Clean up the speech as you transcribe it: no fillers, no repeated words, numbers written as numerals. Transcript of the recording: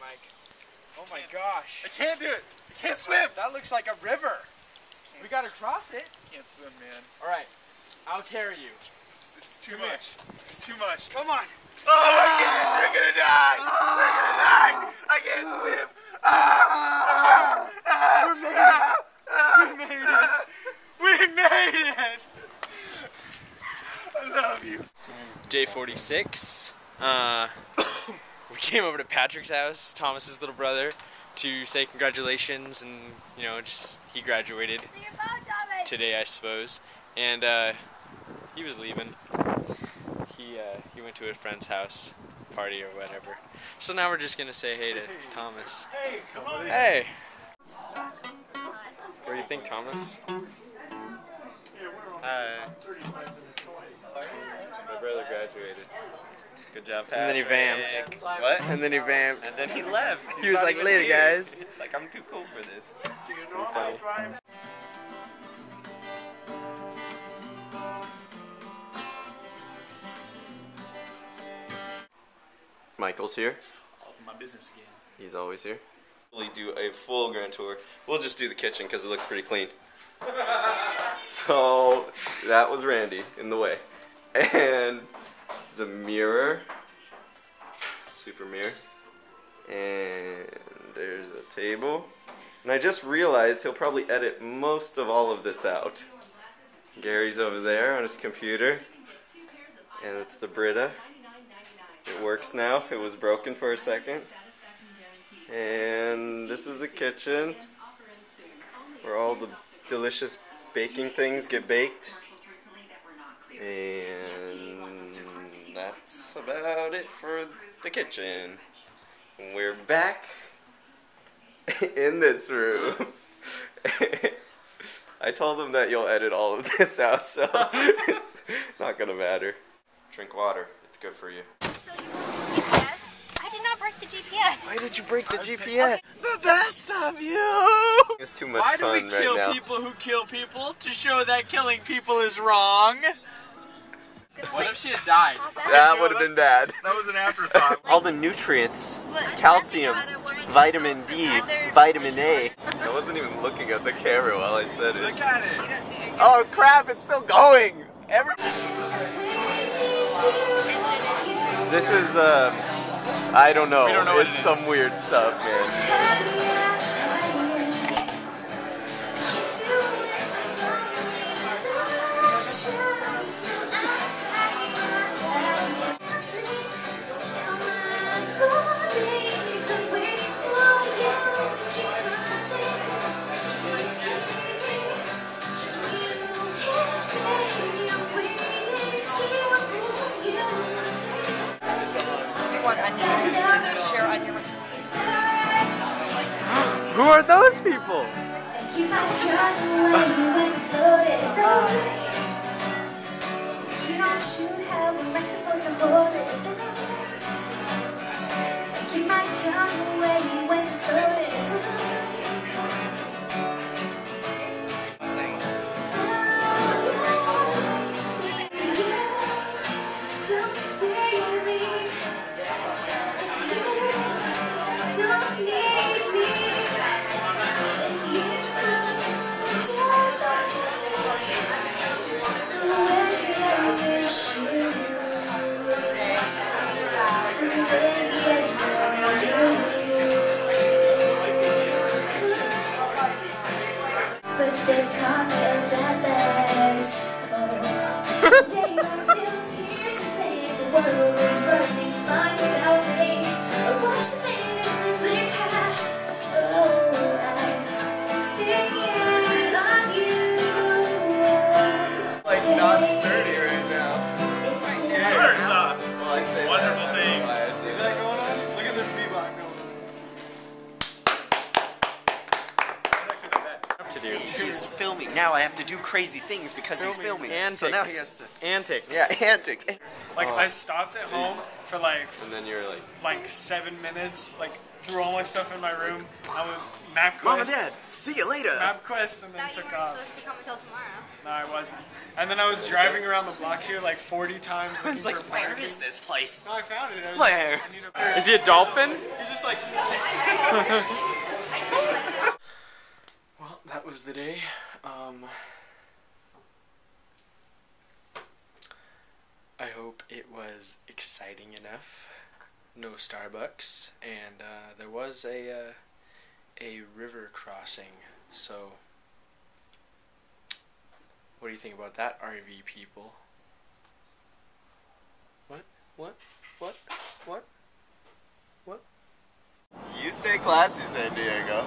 Mike. Oh my gosh. I can't do it. I can't swim. That looks like a river. We gotta cross it. I can't swim, man. Alright, I'll carry you. This is too much. This is too much. Come on. Oh my goodness, we're gonna die. We're gonna die. I can't swim. We made it. We made it. I love you. Day 46. We came over to Patrick's house, Thomas's little brother, to say congratulations, and you know, just he graduated today, I suppose, and he was leaving. He went to a friend's house party or whatever. So now we're just gonna say hey to Thomas. Hey, come on. Hey. What do you think, Thomas? Hi. My brother graduated. Good job, Patrick. And then he vamped. What? And then he vamped. And then he left. He was like, later, guys. It's like, I'm too cool for this. Funny. Michael's here. My business again. He's always here. We'll do a full grand tour. We'll just do the kitchen because it looks pretty clean. So that was Randy in the way. And there's a mirror. Super mirror. And there's a table. And I just realized he'll probably edit most of all of this out. Gary's over there on his computer. And it's the Brita. It works now. It was broken for a second. And this is the kitchen where all the delicious baking things get baked. And that's about it for the kitchen. We're back in this room. I told him that you'll edit all of this out, so it's not gonna matter. Drink water. It's good for you. I did not break the GPS. Why did you break the GPS? The best of you! It's too much Why do fun we right kill now. people who kill people? To show that killing people is wrong? What if she had died? That would have been bad. That was an afterthought. All the nutrients, calcium, vitamin D, vitamin A. I wasn't even looking at the camera while I said it. Look at it. Oh crap, it's still going! This is, I don't know. We don't know what It's it some is. weird stuff, man. Who are those people? He's filming. Now I have to do crazy things because he's filming. Antics. So now he has to. Antics. Yeah, antics. Like, I stopped at home for like And then you're like, 7 minutes, like threw all my stuff in my room. I MapQuest. Mom and Dad, see you later. MapQuest and then Thought you took weren't off. supposed to come until tomorrow. No, I wasn't. And then I was driving around the block here like 40 times. I was like, for where parking. is this place? No, I found it. I was Where? I need a- Is he a dolphin? He's just like. Well, that was the day. I hope it was exciting enough. No Starbucks, and there was a river crossing. So, what do you think about that, RV people? What? You stay classy, San Diego.